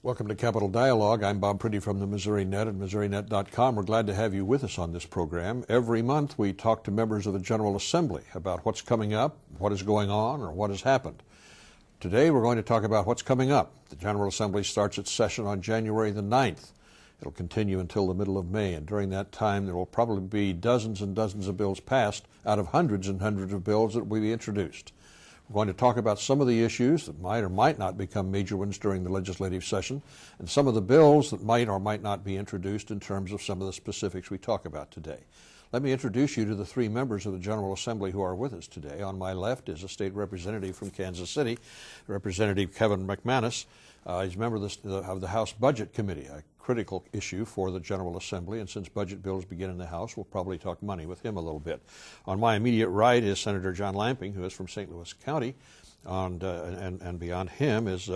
Welcome to Capital Dialogue. I'm Bob Priddy from the Missourinet at Missourinet.com. We're glad to have you with us on this program. Every month we talk to members of the General Assembly about what's coming up, what is going on, or what has happened. Today we're going to talk about what's coming up. The General Assembly starts its session on January the 9th. It'll continue until the middle of May, and during that time there will probably be dozens and dozens of bills passed out of hundreds and hundreds of bills that will be introduced. We're going to talk about some of the issues that might or might not become major ones during the legislative session, and some of the bills that might or might not be introduced in terms of some of the specifics we talk about today. Let me introduce you to the three members of the General Assembly who are with us today. On my left is a state representative from Kansas City, Representative Keaveny McManus. He's a member of the House Budget Committee, a critical issue for the General Assembly, and since budget bills begin in the House, we'll probably talk money with him a little bit. On my immediate right is Senator John Lamping, who is from St. Louis County, and beyond him is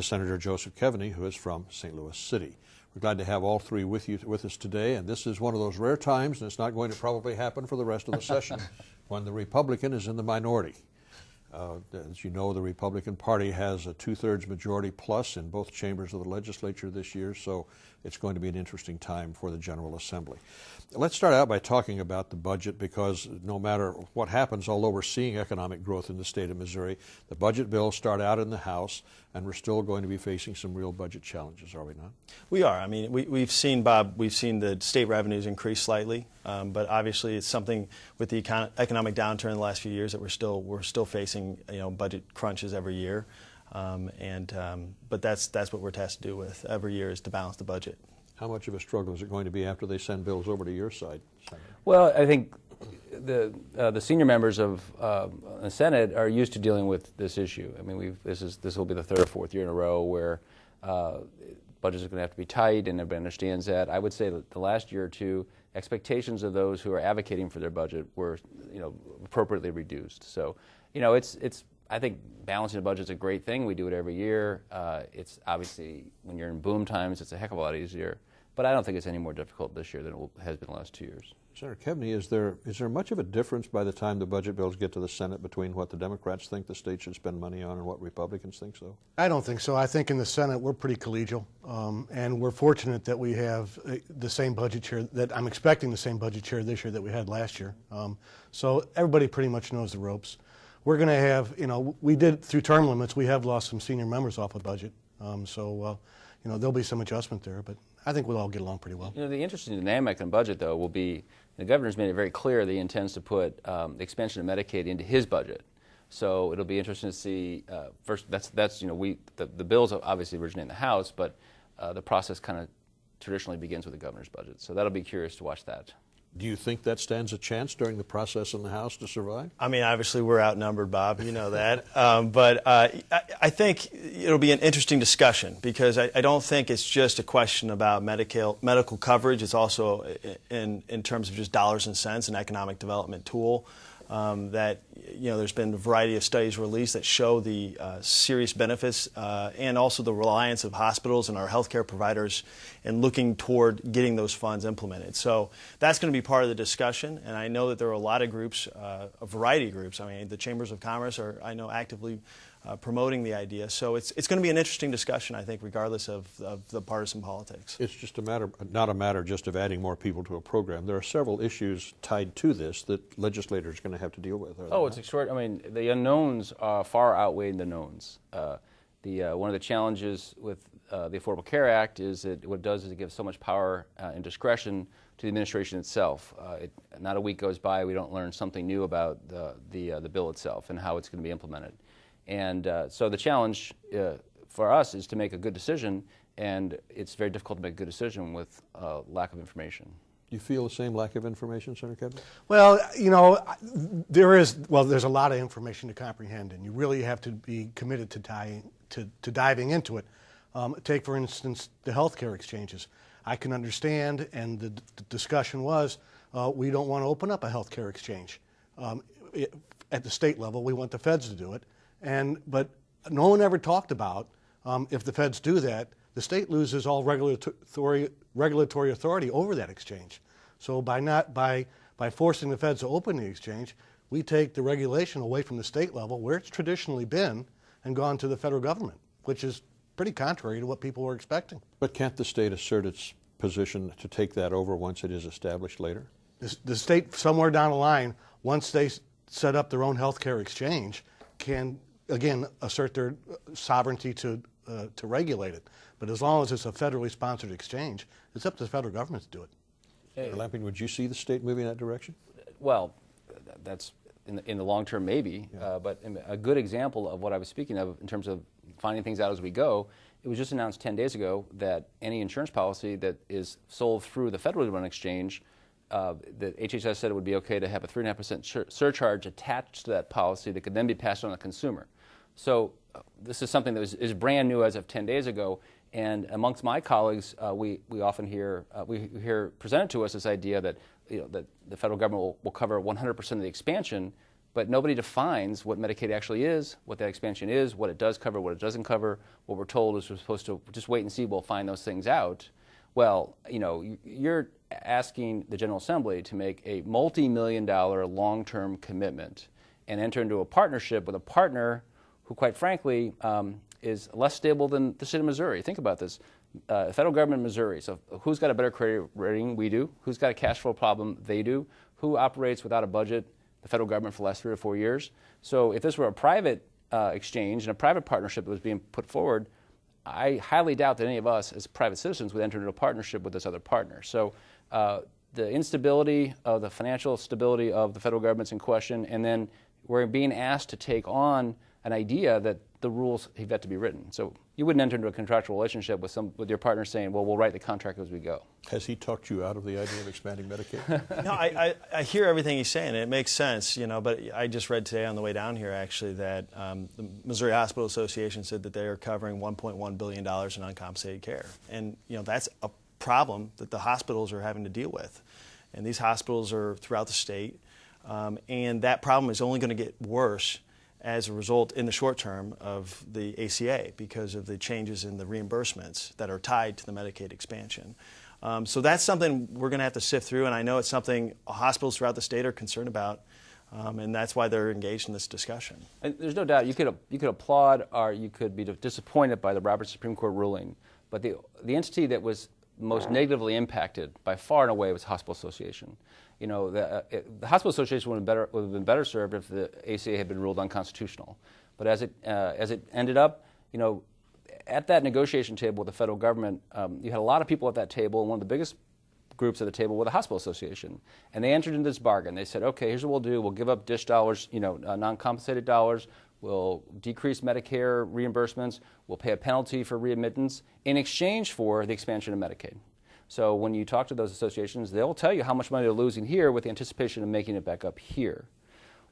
Senator Joseph Keaveny, who is from St. Louis City. We're glad to have all three with us today, and this is one of those rare times, and it's not going to probably happen for the rest of the session, when the Republican is in the minority. As you know, the Republican Party has a two-thirds majority plus in both chambers of the legislature this year, so it's going to be an interesting time for the General Assembly. Let's start out by talking about the budget, because no matter what happens, although we're seeing economic growth in the state of Missouri, the budget bills start out in the House, and we're still going to be facing some real budget challenges, are we not? We are. I mean, we've seen, Bob, the state revenues increase slightly, but obviously it's something with the economic downturn in the last few years that we're still facing, budget crunches every year, but that's what we're tasked to do with every year, is to balance the budget. How much of a struggle is it going to be after they send bills over to your side, Senator? Well, I think the senior members of the Senate are used to dealing with this issue. I mean, this will be the third or fourth year in a row where budgets are going to have to be tight, and everybody understands that. I would say that the last year or two, expectations of those who are advocating for their budget were, appropriately reduced. So, I think balancing the budget is a great thing. We do it every year. It's obviously, when you're in boom times, it's a heck of a lot easier. But I don't think it's any more difficult this year than it has been the last 2 years. Senator Keaveny, is there much of a difference by the time the budget bills get to the Senate between what the Democrats think the state should spend money on and what Republicans think so? I don't think so. I think in the Senate we're pretty collegial, and we're fortunate that we have the same budget chair, that I'm expecting the same budget chair this year that we had last year. So everybody pretty much knows the ropes. We're going to have, we did through term limits, we have lost some senior members off of budget. There'll be some adjustment there, but I think we'll all get along pretty well. The interesting dynamic in budget, though, will be the governor's made it very clear that he intends to put the expansion of Medicaid into his budget. So it'll be interesting to see. First, the bills obviously originate in the House, but the process kind of traditionally begins with the governor's budget. So that'll be curious to watch that. Do you think that stands a chance during the process in the House to survive? I mean, obviously we're outnumbered, Bob. You know that. But I think it'll be an interesting discussion, because I don't think it's just a question about medical coverage. It's also in terms of just dollars and cents, an economic development tool. That there's been a variety of studies released that show the serious benefits and also the reliance of hospitals and our healthcare providers in looking toward getting those funds implemented. So that's going to be part of the discussion, and I know that there are a lot of groups, a variety of groups. I mean, the Chambers of Commerce are, I know, actively promoting the idea. So it's going to be an interesting discussion, I think, regardless of the partisan politics. It's just not a matter just of adding more people to a program. There are several issues tied to this that legislators are going to have to deal with. It's extraordinary. I mean, the unknowns far outweigh the knowns. One of the challenges with the Affordable Care Act is that what it does is it gives so much power and discretion to the administration itself. Not a week goes by we don't learn something new about the bill itself and how it's going to be implemented. And so the challenge for us is to make a good decision, and it's very difficult to make a good decision with lack of information. Do you feel the same lack of information, Senator Keaveny? Well, there's a lot of information to comprehend, and you really have to be committed to diving into it. Take, for instance, the healthcare exchanges. I can understand, and the discussion was, we don't want to open up a healthcare exchange. At the state level, we want the feds to do it. But no one ever talked about, if the feds do that, the state loses all regulatory authority over that exchange. So by forcing the feds to open the exchange, we take the regulation away from the state level, where it's traditionally been, and gone to the federal government, which is pretty contrary to what people were expecting. But can't the state assert its position to take that over once it is established later? The state, somewhere down the line, once they set up their own health care exchange, can, again, assert their sovereignty to regulate it. But as long as it's a federally sponsored exchange, it's up to the federal government to do it. Senator Lamping, would you see the state moving in that direction? Well, that's in the long term, maybe. Yeah. But a good example of what I was speaking of in terms of finding things out as we go, it was just announced 10 days ago that any insurance policy that is sold through the federally run exchange, the HHS said it would be okay to have a 3.5% surcharge attached to that policy that could then be passed on to the consumer. So this is something that is brand new as of 10 days ago. And amongst my colleagues, we often hear presented to us this idea that that the federal government will cover 100% of the expansion, but nobody defines what Medicaid actually is, what that expansion is, what it does cover, what it doesn't cover. What we're told is we're supposed to just wait and see. We'll find those things out. Well, you're asking the General Assembly to make a multi-million-dollar long-term commitment and enter into a partnership with a partner who, quite frankly, is less stable than the state of Missouri. Think about this. The federal government in Missouri, so who's got a better credit rating? We do. Who's got a cash flow problem? They do. Who operates without a budget? The federal government for the last 3 or 4 years. So if this were a private exchange and a private partnership that was being put forward, I highly doubt that any of us as private citizens would enter into a partnership with this other partner. So the instability of the financial stability of the federal government's in question, and then we're being asked to take on an idea that the rules have yet to be written. So you wouldn't enter into a contractual relationship with your partner saying, well, we'll write the contract as we go. Has he talked you out of the idea of expanding Medicaid? No, I hear everything he's saying. It makes sense, but I just read today on the way down here, actually, that the Missouri Hospital Association said that they are covering $1.1 billion in uncompensated care. And, that's a problem that the hospitals are having to deal with. And these hospitals are throughout the state. And that problem is only going to get worse as a result in the short term of the ACA because of the changes in the reimbursements that are tied to the Medicaid expansion. So that's something we're going to have to sift through, and I know it's something hospitals throughout the state are concerned about, and that's why they're engaged in this discussion. And there's no doubt you could applaud or you could be disappointed by the Roberts Supreme Court ruling, but the entity that was most negatively impacted by far and away was Hospital Association. The Hospital Association would have been better served if the ACA had been ruled unconstitutional. But as it ended up, at that negotiation table with the federal government, you had a lot of people at that table, and one of the biggest groups at the table were the Hospital Association. And they entered into this bargain. They said, okay, here's what we'll do. We'll give up DISH dollars, non-compensated dollars. We'll decrease Medicare reimbursements. We'll pay a penalty for readmittance in exchange for the expansion of Medicaid. So when you talk to those associations, they'll tell you how much money they're losing here with the anticipation of making it back up here.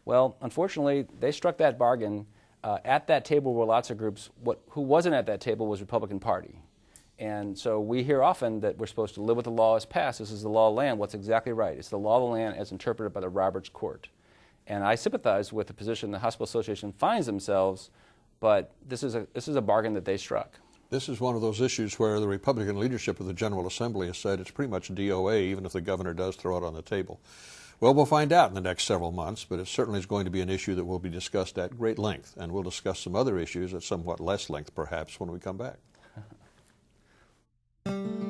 Well, unfortunately, they struck that bargain. At that table were lots of groups. Who wasn't at that table was Republican Party. And so we hear often that we're supposed to live with the law as passed. This is the law of the land. What's exactly right? It's the law of the land as interpreted by the Roberts Court. And I sympathize with the position the Hospital Association finds themselves, but this is a bargain that they struck. This is one of those issues where the Republican leadership of the General Assembly has said it's pretty much DOA, even if the governor does throw it on the table. Well, we'll find out in the next several months, but it certainly is going to be an issue that will be discussed at great length, and we'll discuss some other issues at somewhat less length, perhaps, when we come back.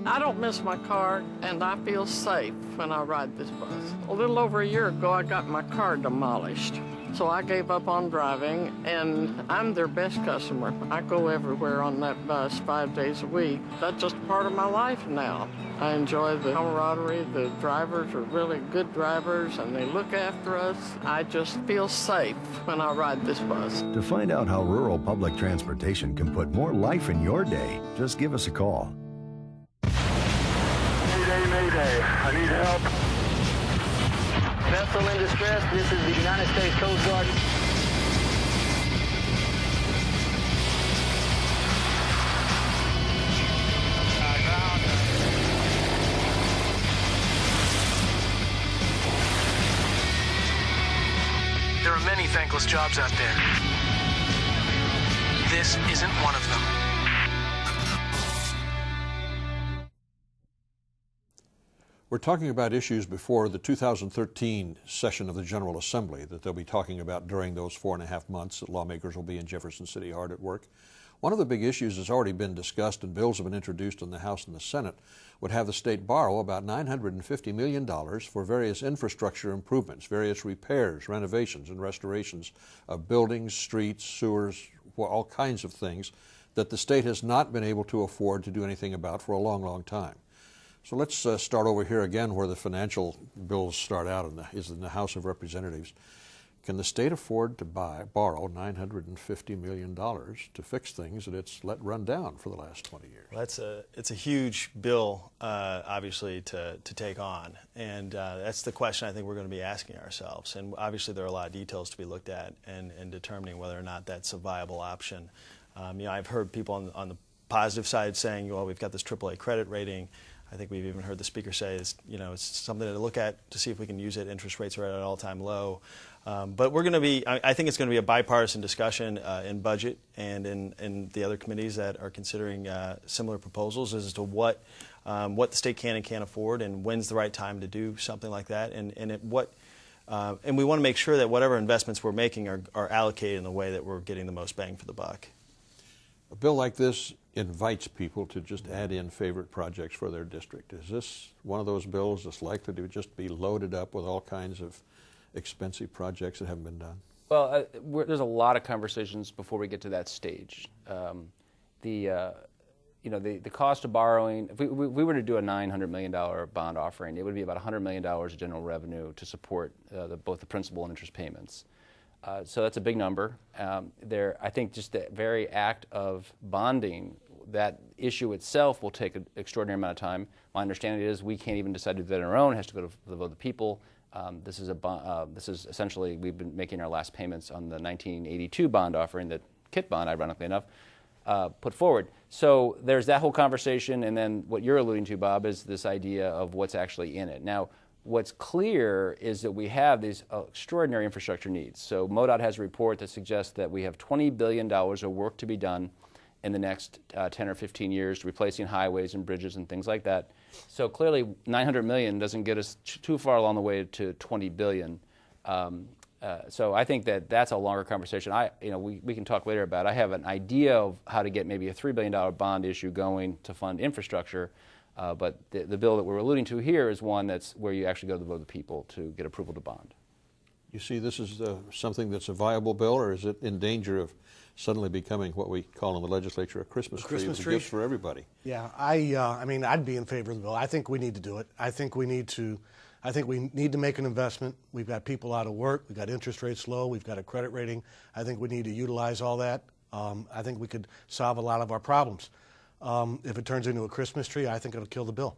I don't miss my car, and I feel safe when I ride this bus. A little over a year ago, I got my car demolished. So I gave up on driving, and I'm their best customer. I go everywhere on that bus 5 days a week. That's just part of my life now. I enjoy the camaraderie. The drivers are really good drivers, and they look after us. I just feel safe when I ride this bus. To find out how rural public transportation can put more life in your day, just give us a call. Mayday, mayday. I need help. Vessel in distress. This is the United States Coast Guard. There are many thankless jobs out there. This isn't one of them. We're talking about issues before the 2013 session of the General Assembly that they'll be talking about during those 4.5 months that lawmakers will be in Jefferson City hard at work. One of the big issues that's already been discussed, and bills have been introduced in the House and the Senate, would have the state borrow about $950 million for various infrastructure improvements, various repairs, renovations, and restorations of buildings, streets, sewers, all kinds of things that the state has not been able to afford to do anything about for a long, long time. So let's start over here again where the financial bills start out is in the House of Representatives. Can the state afford to borrow $950 million to fix things that it's let run down for the last 20 years? Well, it's a huge bill, obviously, to take on. And that's the question I think we're going to be asking ourselves. And obviously there are a lot of details to be looked at and determining whether or not that's a viable option. I've heard people on the positive side saying, well, we've got this AAA credit rating. I think we've even heard the speaker say it's something to look at to see if we can use it. Interest rates are at an all-time low. But we're going to be, I think it's going to be a bipartisan discussion in budget and in the other committees that are considering similar proposals as to what the state can and can't afford and when's the right time to do something like that. And we want to make sure that whatever investments we're making are allocated in the way that we're getting the most bang for the buck. A bill like this invites people to just add in favorite projects for their district. Is this one of those bills that's likely to just be loaded up with all kinds of expensive projects that haven't been done? Well, there's a lot of conversations before we get to that stage. The cost of borrowing, if we were to do a $900 million bond offering, it would be about $100 million of general revenue to support both the principal and interest payments. So that's a big number. I think just the very act of bonding, that issue itself will take an extraordinary amount of time. My understanding is we can't even decide to do that on our own. It has to go to the vote of the people. This is essentially, we've been making our last payments on the 1982 bond offering that Kit Bond, ironically enough, put forward. So there's that whole conversation, and then what you're alluding to, Bob, is this idea of what's actually in it. Now, what's clear is that we have these extraordinary infrastructure needs. So MoDOT has a report that suggests that we have $20 billion of work to be done in the next 10 or 15 years, replacing highways and bridges and things like that. So clearly, $900 million doesn't get us too far along the way to $20 billion. So I think that's a longer conversation. We can talk later about it. I have an idea of how to get maybe a $3 billion bond issue going to fund infrastructure. But the bill that we're alluding to here is one that's where you actually go to the vote of the people to get approval to bond. You see this is something that's a viable bill, or is it in danger of suddenly becoming what we call in the legislature a Christmas tree with gifts for everybody? Yeah, I'd be in favor of the bill. I think we need to do it. I think we need to make an investment. We've got people out of work. We've got interest rates low. We've got a credit rating. I think we need to utilize all that. I think we could solve a lot of our problems. If it turns into a Christmas tree, I think it'll kill the bill.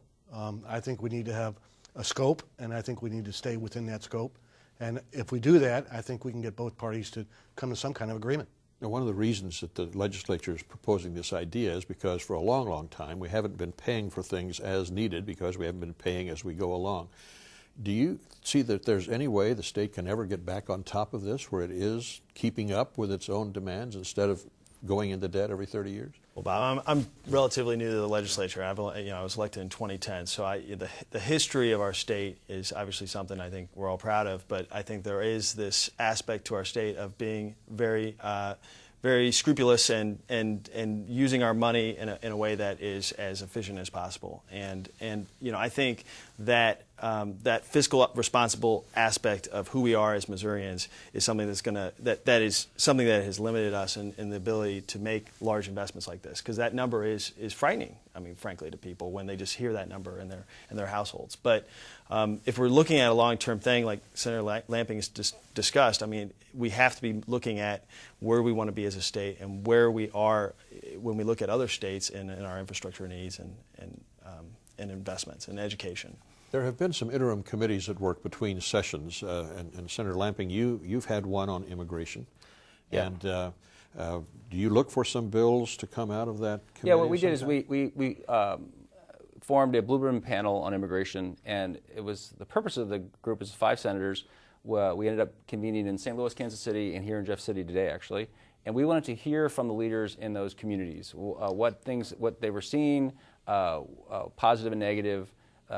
I think we need to have a scope, and I think we need to stay within that scope. And if we do that, I think we can get both parties to come to some kind of agreement. Now, one of the reasons that the legislature is proposing this idea is because for a long, long time we haven't been paying for things as needed because we haven't been paying as we go along. Do you see that there's any way the state can ever get back on top of this where it is keeping up with its own demands instead of going into debt every 30 years? Well, Bob, I'm relatively new to the legislature. I was elected in 2010, so the history of our state is obviously something I think we're all proud of. But I think there is this aspect to our state of being very, very scrupulous and using our money in a way that is as efficient as possible. And I think that that fiscal responsible aspect of who we are as Missourians is something that is something that has limited us in the ability to make large investments like this, because that number is frightening. I mean, frankly, to people when they just hear that number in their households. But if we're looking at a long-term thing like Senator Lamping has discussed, I mean, we have to be looking at where we want to be as a state and where we are when we look at other states in our infrastructure needs and investments and education. There have been some interim committees that work between sessions, and Senator Lamping, you've had one on immigration. Yeah. And do you look for some bills to come out of that committee? Yeah, what we did is we formed a blue ribbon panel on immigration, and it was the purpose of the group is 5 senators. We ended up convening in St. Louis, Kansas City, and here in Jeff City today, actually. And we wanted to hear from the leaders in those communities, what they were seeing, positive and negative.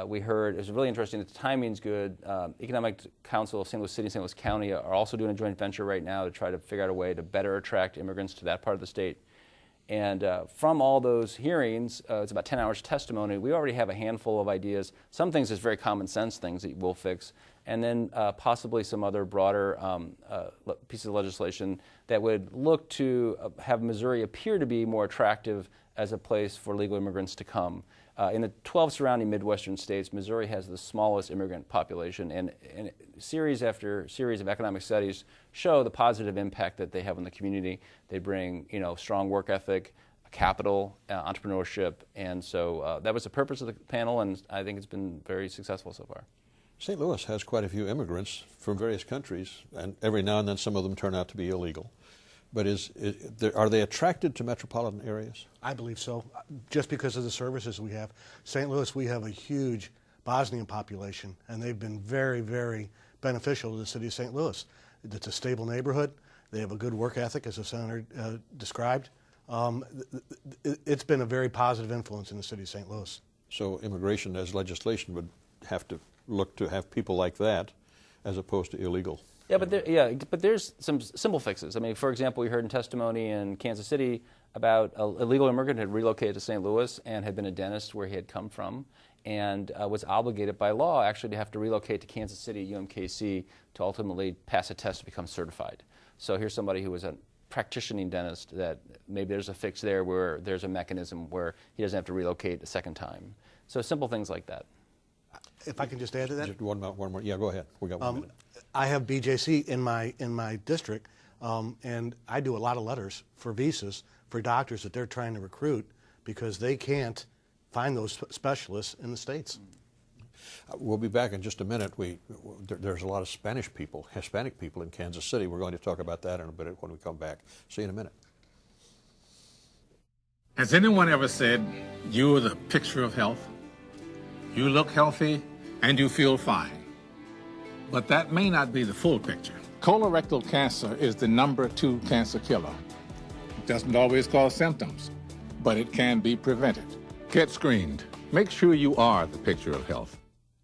We heard, it was really interesting, the timing's good. Economic Council of St. Louis City and St. Louis County are also doing a joint venture right now to try to figure out a way to better attract immigrants to that part of the state. And from all those hearings, it's about 10 hours testimony, we already have a handful of ideas. Some things is very common sense things that we'll fix, and then possibly some other broader pieces of legislation that would look to have Missouri appear to be more attractive as a place for legal immigrants to come. In the 12 surrounding Midwestern states, Missouri has the smallest immigrant population, and series after series of economic studies show the positive impact that they have on the community. They bring, strong work ethic, capital, entrepreneurship, and so that was the purpose of the panel, and I think it's been very successful so far. St. Louis has quite a few immigrants from various countries, and every now and then some of them turn out to be illegal. But are they attracted to metropolitan areas? I believe so, just because of the services we have. St. Louis, we have a huge Bosnian population, and they've been very, very beneficial to the city of St. Louis. It's a stable neighborhood. They have a good work ethic, as the senator described. It's been a very positive influence in the city of St. Louis. So immigration as legislation would have to look to have people like that as opposed to illegal. Yeah, but there's some simple fixes. I mean, for example, we heard in testimony in Kansas City about a illegal immigrant who had relocated to St. Louis and had been a dentist where he had come from, and was obligated by law actually to have to relocate to Kansas City, UMKC, to ultimately pass a test to become certified. So here's somebody who was a practicing dentist that maybe there's a fix there where there's a mechanism where he doesn't have to relocate a second time. So simple things like that. If I can just add to that? Just one more. Yeah, go ahead. We got 1 minute. I have BJC in my district, and I do a lot of letters for visas for doctors that they're trying to recruit because they can't find those specialists in the States. We'll be back in just a minute. There's a lot of Hispanic people in Kansas City. We're going to talk about that in a bit when we come back. See you in a minute. Has anyone ever said, you're the picture of health? You look healthy and you feel fine. But that may not be the full picture. Colorectal cancer is the #2 cancer killer. It doesn't always cause symptoms, but it can be prevented. Get screened. Make sure you are the picture of health.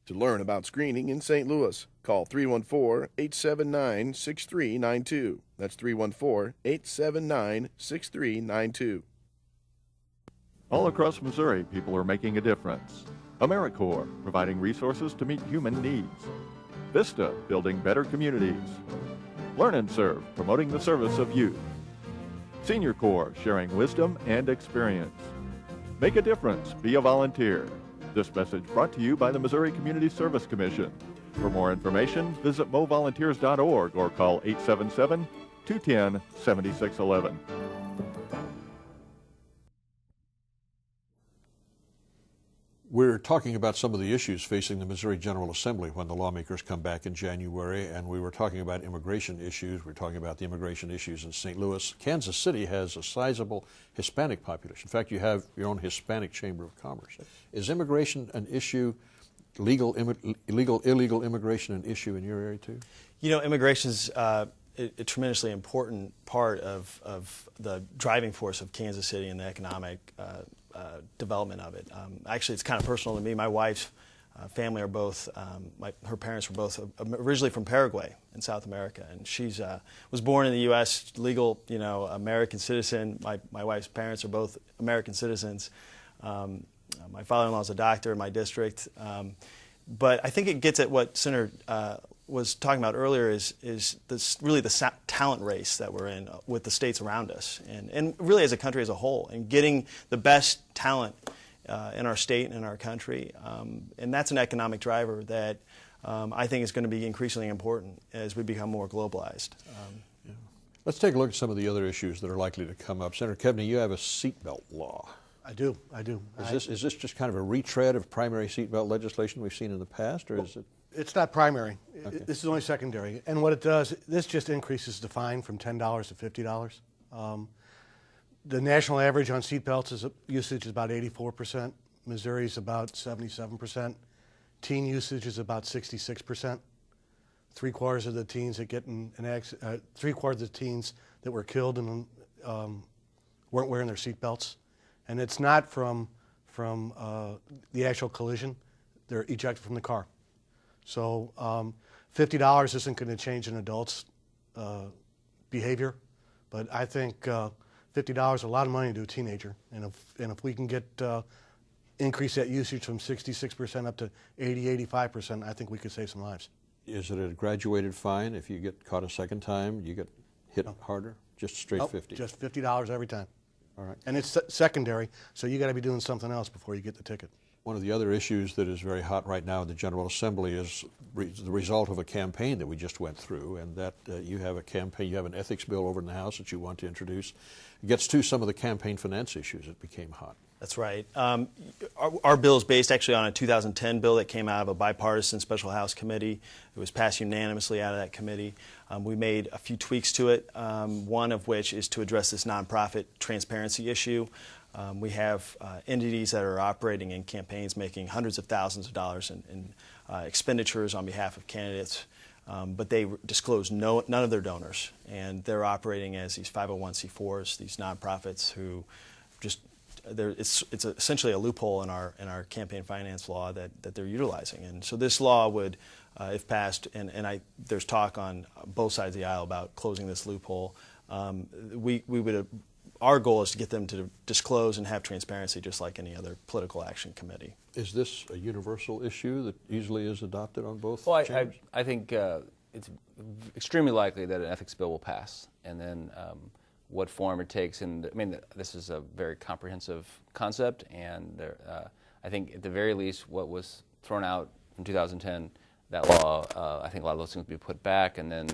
To learn about screening in St. Louis, call 314-879-6392. That's 314-879-6392. All across Missouri, people are making a difference. AmeriCorps, providing resources to meet human needs. Vista, building better communities. Learn and Serve, promoting the service of youth. Senior Corps, sharing wisdom and experience. Make a difference, be a volunteer. This message brought to you by the Missouri Community Service Commission. For more information, visit movolunteers.org or call 877-210-7611. We're talking about some of the issues facing the Missouri General Assembly when the lawmakers come back in January, and we were talking about immigration issues. We're talking about the immigration issues in St. Louis. Kansas City has a sizable Hispanic population. In fact, you have your own Hispanic Chamber of Commerce. Is immigration an issue, illegal, illegal immigration an issue in your area too? You know, immigration is a tremendously important part of the driving force of Kansas City and the economic development of it. Actually, it's kind of personal to me. My wife's family are both, her parents were both originally from Paraguay in South America, and she's was born in the U.S., legal, American citizen. My wife's parents are both American citizens. My father-in-law is a doctor in my district. But I think it gets at what Senator was talking about earlier is this really the talent race that we're in with the states around us, and really as a country as a whole, and getting the best talent in our state and in our country. And that's an economic driver that I think is going to be increasingly important as we become more globalized. Yeah. Let's take a look at some of the other issues that are likely to come up. Senator Keaveny, you have a seatbelt law. I do. Is this just kind of a retread of primary seatbelt legislation we've seen in the past, or is it? It's not primary. Okay. This is only secondary. And what it does, this just increases the fine from $10 to $50. The national average on seatbelts usage is about 84%. Missouri's about 77%. Teen usage is about 66%. Three-quarters of the teens that get in an accident, three-quarters of the teens that were killed and weren't wearing their seatbelts. And it's not from the actual collision. They're ejected from the car. So $50 isn't going to change an adult's behavior, but I think $50 is a lot of money to a teenager, and if we can get increase that usage from 66% up to 85%, I think we could save some lives. Is it a graduated fine? If you get caught a second time, you get hit harder? Just straight 50? Just $50 every time. All right. And it's secondary, so you got to be doing something else before you get the ticket. One of the other issues that is very hot right now in the General Assembly is the result of a campaign that we just went through, and that you have a campaign, you have an ethics bill over in the House that you want to introduce. It gets to some of the campaign finance issues that became hot. That's right. Our bill is based actually on a 2010 bill that came out of a bipartisan special House committee. It was passed unanimously out of that committee. We made a few tweaks to it, one of which is to address this nonprofit transparency issue. We have entities that are operating in campaigns making hundreds of thousands of dollars in expenditures on behalf of candidates, but they disclose none of their donors, and they're operating as these 501c4s, these nonprofits who just it's essentially a loophole in our campaign finance law that they're utilizing. And so this law would, if passed, and there's talk on both sides of the aisle about closing this loophole, we would. Our goal is to get them to disclose and have transparency just like any other political action committee. Is this a universal issue that easily is adopted on both chambers? I think it's extremely likely that an ethics bill will pass, and then what form it takes. And I mean, this is a very comprehensive concept, and I think at the very least what was thrown out from 2010, that law, I think a lot of those things will be put back, and then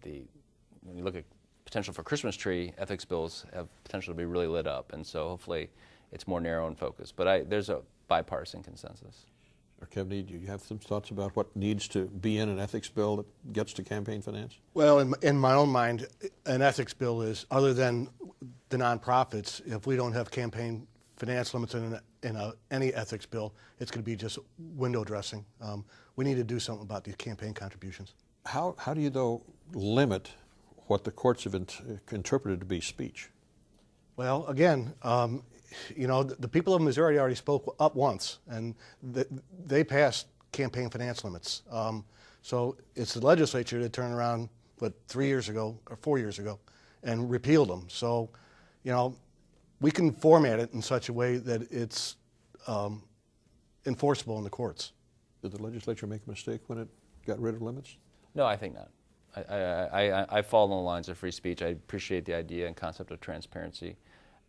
when you look at potential for Christmas tree, ethics bills have potential to be really lit up, and so hopefully it's more narrow in focus. But there's a bipartisan consensus. Keaveny, do you have some thoughts about what needs to be in an ethics bill that gets to campaign finance? Well, in my own mind, an ethics bill is, other than the nonprofits, if we don't have campaign finance limits in any ethics bill, it's going to be just window dressing. We need to do something about these campaign contributions. How do you, though, limit what the courts have interpreted to be speech? Well, again, the people of Missouri already spoke up once, and they passed campaign finance limits. So it's the legislature that turned around, 3 years ago or 4 years ago, and repealed them. So, we can format it in such a way that it's enforceable in the courts. Did the legislature make a mistake when it got rid of limits? No, I think not. I fall on the lines of free speech. I appreciate the idea and concept of transparency.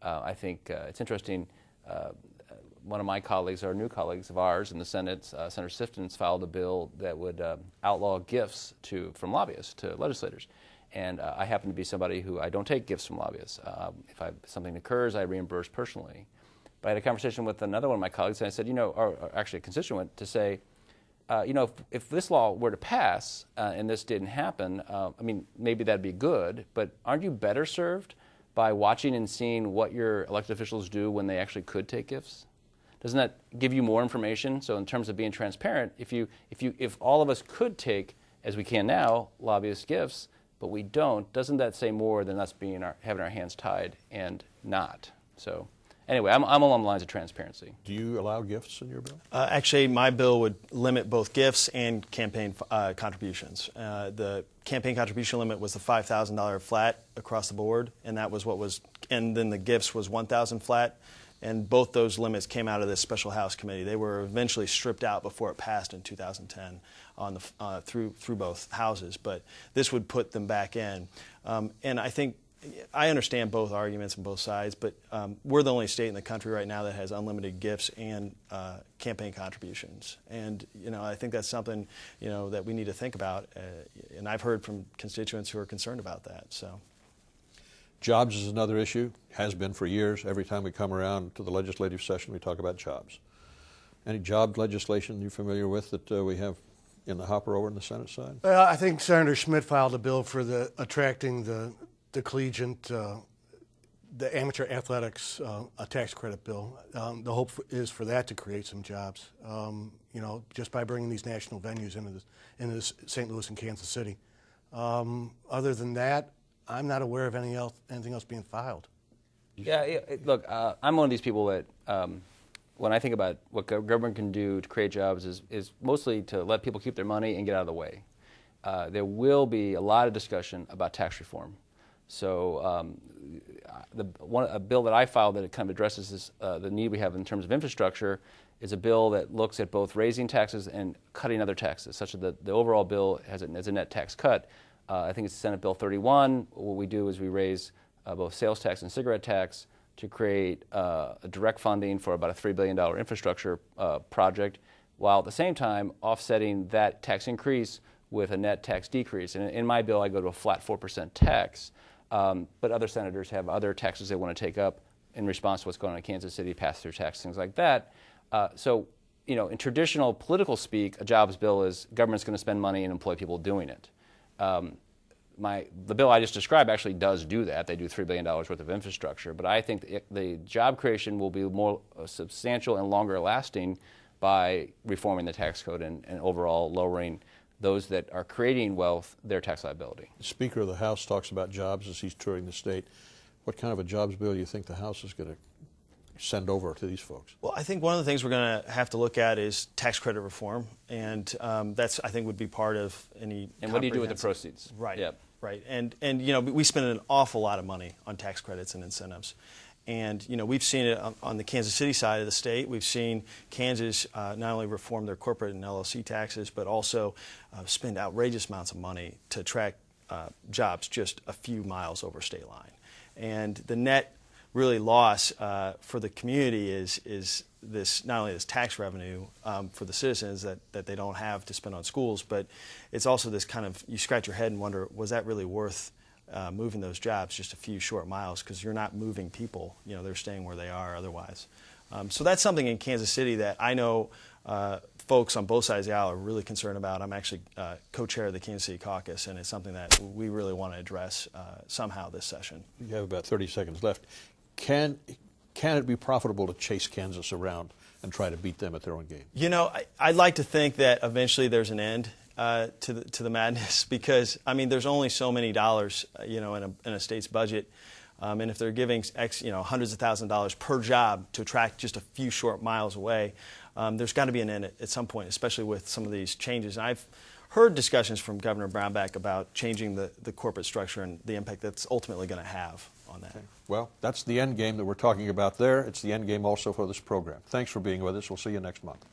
I think it's interesting. One of my colleagues, or new colleagues of ours in the Senate, Senator Sifton's filed a bill that would outlaw gifts from lobbyists to legislators. And I happen to be somebody who I don't take gifts from lobbyists. If something occurs, I reimburse personally. But I had a conversation with another one of my colleagues, and I said, or actually a constituent, to say, if this law were to pass and this didn't happen, maybe that'd be good, but aren't you better served by watching and seeing what your elected officials do when they actually could take gifts? Doesn't that give you more information? So in terms of being transparent, if all of us could take, as we can now, lobbyist gifts, but we don't, doesn't that say more than us having our hands tied and not? So anyway, I'm along the lines of transparency. Do you allow gifts in your bill? Actually, my bill would limit both gifts and campaign contributions. The campaign contribution limit was the $5,000 flat across the board, and and then the gifts was $1,000 flat. And both those limits came out of this special House committee. They were eventually stripped out before it passed in 2010 through both houses. But this would put them back in. And I think I understand both arguments on both sides, but we're the only state in the country right now that has unlimited gifts and campaign contributions. And I think that's something that we need to think about. And I've heard from constituents who are concerned about that. So. Jobs is another issue, has been for years. Every time we come around to the legislative session, we talk about jobs. Any job legislation you're familiar with that we have in the hopper over on the Senate side? Well, I think Senator Schmidt filed a bill for attracting the collegiate, the amateur athletics a tax credit bill. The hope is for that to create some jobs, just by bringing these national venues into St. Louis and Kansas City. Other than that, I'm not aware of anything else being filed. Yeah, look, I'm one of these people that when I think about what government can do to create jobs is mostly to let people keep their money and get out of the way. There will be a lot of discussion about tax reform. So a bill that I filed that it kind of addresses this, the need we have in terms of infrastructure is a bill that looks at both raising taxes and cutting other taxes, such that the overall bill has a net tax cut. I think it's Senate Bill 31. What we do is we raise both sales tax and cigarette tax to create a direct funding for about a $3 billion infrastructure project, while at the same time offsetting that tax increase with a net tax decrease. And in my bill, I go to a flat 4% tax, but other senators have other taxes they want to take up in response to what's going on in Kansas City, pass-through tax, things like that. So, in traditional political speak, a jobs bill is government's going to spend money and employ people doing it. The bill I just described actually does do that. They do $3 billion worth of infrastructure, but I think the job creation will be more substantial and longer lasting by reforming the tax code and overall lowering those that are creating wealth, their tax liability. The Speaker of the House talks about jobs as he's touring the state. What kind of a jobs bill do you think the House is going to send over to these folks? Well, I think one of the things we're going to have to look at is tax credit reform, and that's, I think, would be part of any. And what do you do with the proceeds? Right. Yep. Right. And we spend an awful lot of money on tax credits and incentives. And, we've seen it on the Kansas City side of the state. We've seen Kansas not only reform their corporate and LLC taxes, but also spend outrageous amounts of money to attract jobs just a few miles over state line. And the net really loss for the community is this, not only this tax revenue for the citizens that they don't have to spend on schools, but it's also this kind of, you scratch your head and wonder, was that really worth moving those jobs just a few short miles, because you're not moving people, they're staying where they are otherwise. So that's something in Kansas City that I know folks on both sides of the aisle are really concerned about. I'm actually co-chair of the Kansas City caucus, and it's something that we really want to address somehow this session. You have about 30 seconds left. Can it be profitable to chase Kansas around and try to beat them at their own game? I'd like to think that eventually there's an end to the madness, because there's only so many dollars in a state's budget, and if they're giving hundreds of thousands of dollars per job to attract just a few short miles away, there's got to be an end at some point, especially with some of these changes. And I've heard discussions from Governor Brownback about changing the corporate structure and the impact that's ultimately going to have on that. Okay. Well, that's the end game that we're talking about there. It's the end game also for this program. Thanks for being with us. We'll see you next month.